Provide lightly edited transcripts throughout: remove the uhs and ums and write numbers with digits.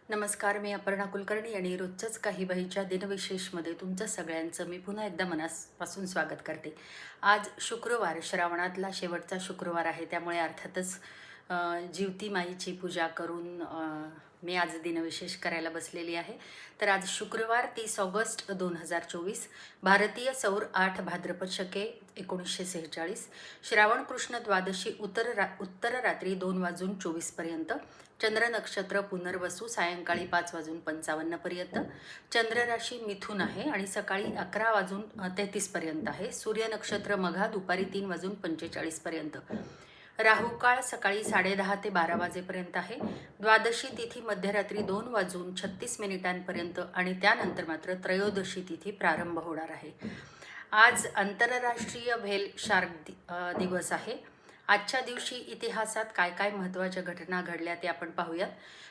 नमस्कार, मी अपर्णा कुलकर्णी आणि रोजच्याच काही बाईच्या दिनविशेषमध्ये तुमचं सगळ्यांचं मी पुन्हा एकदा मनापासून स्वागत करते. आज शुक्रवार, श्रावणातला शेवटचा शुक्रवार आहे, त्यामुळे अर्थातच जिवती माईची पूजा करून मी आज दिनविशेष करायला बसलेली आहे. तर आज शुक्रवार 30 ऑगस्ट 2024, भारतीय सौर 8 भाद्रपद शके 1946, श्रावण कृष्ण द्वादशी उत्तर रात्री 2:24 पर्यंत, चंद्र नक्षत्र पुनर्वसू सायंकाळी 5:55 पर्यंत, चंद्र राशी मिथुन आहे आणि सकाळी 11:33 पर्यंत आहे. सूर्य नक्षत्र मघा दुपारी 3:45 पर्यंत. राहू काळ सकाळी 10:30 ते 12 वाजेपर्यंत आहे. द्वादशी तिथी मध्यरात्री 2:36 पर्यंत आणि त्यानंतर मात्र त्रयोदशी तिथी प्रारंभ होणार आहे. आज आंतरराष्ट्रीय व्हेल शार्क दिवस आहे. आजच्या दिवशी इतिहासात काय काय महत्त्वाच्या घटना घडल्या ते आपण पाहूयात.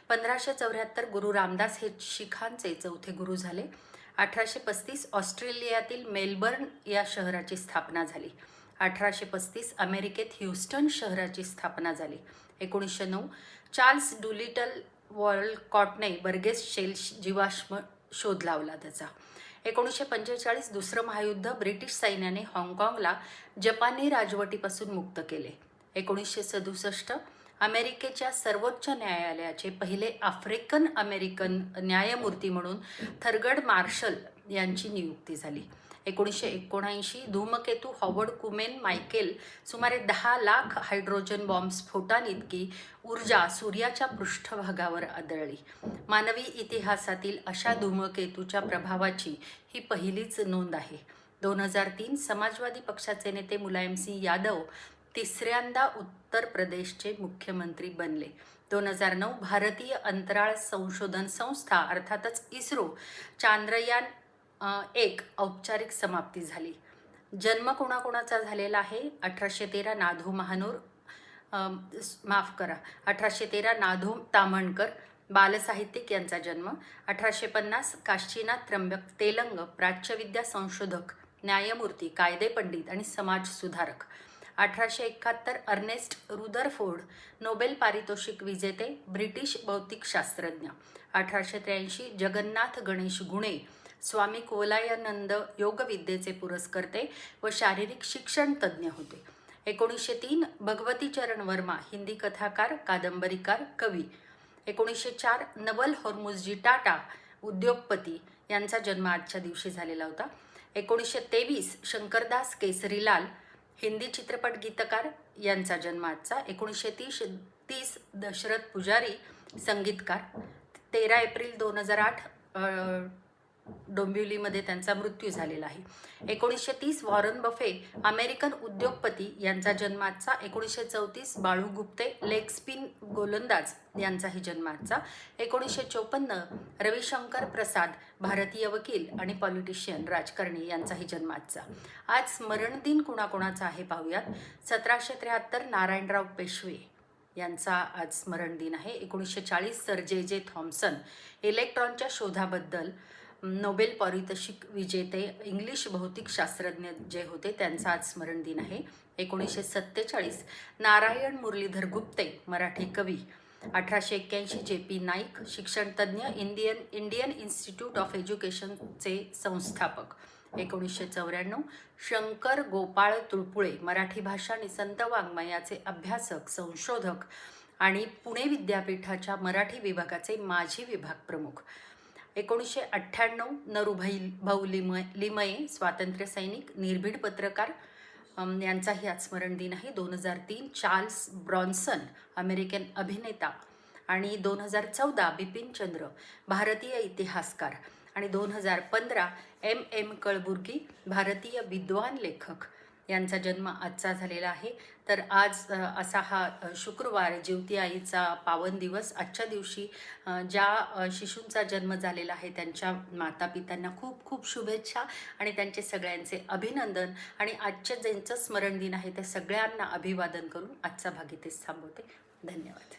1574 गुरु रामदास हे शिखांचे चौथे गुरु झाले. 1835 ऑस्ट्रेलियातील मेलबर्न या शहराची स्थापना झाली. 1835 अमेरिकेत ह्युस्टन शहराची स्थापना झाली. 1909 चार्ल्स डुलिटल वॉलकॉटने बर्गेस शेल जीवाश्म शोध लावला त्याचा. 1945 दुसरं महायुद्ध, ब्रिटिश सैन्याने हाँगकाँगला जपानी राजवटीपासून मुक्त केले. 1967 अमेरिकेच्या सर्वोच्च न्यायालयाचे पहिले आफ्रिकन अमेरिकन न्यायमूर्ती म्हणून थरगड मार्शल यांची नियुक्ती झाली. 1979 धूमकेतू हॉवर्ड कुमेन मायकेल सुमारे 10 लाख हायड्रोजन बॉम्ब स्फोटांइतकी ऊर्जा सूर्याच्या पृष्ठभागावर आदळली. मानवी इतिहासातील अशा धूमकेतूच्या प्रभावाची ही पहिलीच नोंद आहे. 2003 समाजवादी पक्षाचे नेते मुलायमसिंह यादव तिसऱ्यांदा उत्तर प्रदेशचे मुख्यमंत्री बनले. 2009 भारतीय अंतराळ संशोधन संस्था अर्थातच इस्रो चांद्रयान 1 औपचारिक समाप्ती झाली. जन्म कोणाकोणाचा झालेला आहे? 1813 नाधो महानोर 1813 नाधो ताम्हणकर बालसाहित्यिक यांचा जन्म. 1850 काशीनाथ त्र्यंबक तेलंग प्राच्यविद्या संशोधक, न्यायमूर्ती, कायदे पंडित आणि समाज सुधारक. 1871 अर्नेस्ट रुदरफोर्ड नोबेल पारितोषिक विजेते, ब्रिटिश भौतिकशास्त्रज्ञ. 1883 जगन्नाथ गणेश गुणे स्वामी कुवलयानंद योगविद्येचे पुरस्कर्ते व शारीरिक शिक्षण तज्ज्ञ होते. 1903 भगवती चरण वर्मा हिंदी कथाकार, कादंबरीकार, कवी. 1904 नवल होर्मुझजी टाटा उद्योगपती यांचा जन्म आजच्या दिवशी झालेला होता. 1923 शंकरदास केसरीलाल हिंदी चित्रपट गीतकार यांचा जन्म आजचा. 1930 दशरथ पुजारी संगीतकार. 13 एप्रिल 2008 डोंबिवलीमध्ये त्यांचा मृत्यू झालेला आहे. 1930 वॉरन बफे अमेरिकन उद्योगपती यांचा जन्माचा. 1934 बाळू गुप्ते लेग स्पिन गोलंदाज यांचाही जन्माचा. 1954 रविशंकर प्रसाद भारतीय वकील आणि पॉलिटिशियन राजकारणी यांचाही जन्माचा. आज स्मरणदिन कुणाकोणाचा आहे पाहूयात. 1773 नारायणराव पेशवे यांचा आज स्मरण दिन आहे. 1940 सर जे थॉम्सन इलेक्ट्रॉनच्या शोधाबद्दल नोबेल पारितोषिक विजेते इंग्लिश भौतिकशास्त्रज्ञ जे होते त्यांचा आज स्मरण दिन आहे. 1947 नारायण मुरलीधर गुप्ते मराठी कवी. 1881 JP नाईक शिक्षणतज्ज्ञ, इंडियन इन्स्टिट्यूट ऑफ एज्युकेशनचे संस्थापक. 1994 शंकर गोपाळ तुळपुळे मराठी भाषा आणि संत वाङ्मयाचे अभ्यासक, संशोधक आणि पुणे विद्यापीठाच्या मराठी विभागाचे माजी विभाग प्रमुख. 1998 नरूभाऊ लिमये स्वातंत्र्य सैनिक, निर्भीड पत्रकार यांचाही आज स्मरण दिन आहे. 2003 चार्ल्स ब्रॉन्सन अमेरिकन अभिनेता आणि 2014 बिपिन चंद्र भारतीय इतिहासकार आणि 2015 M कळबुर्गी भारतीय विद्वान लेखक यांचा जन्म आजचा झालेला आहे. तर आज असा हा शुक्रवार जिवती आईचा पावन दिवस. आजच्या दिवशी ज्या शिशूंचा जन्म झालेला आहे त्यांच्या मातापित्यांना खूप खूप शुभेच्छा आणि त्यांचे सगळ्यांचे अभिनंदन. आणि आजच्या ज्यांचं स्मरण दिन आहे त्या सगळ्यांना अभिवादन करून आजचा भाग इथेच थांबवते. धन्यवाद.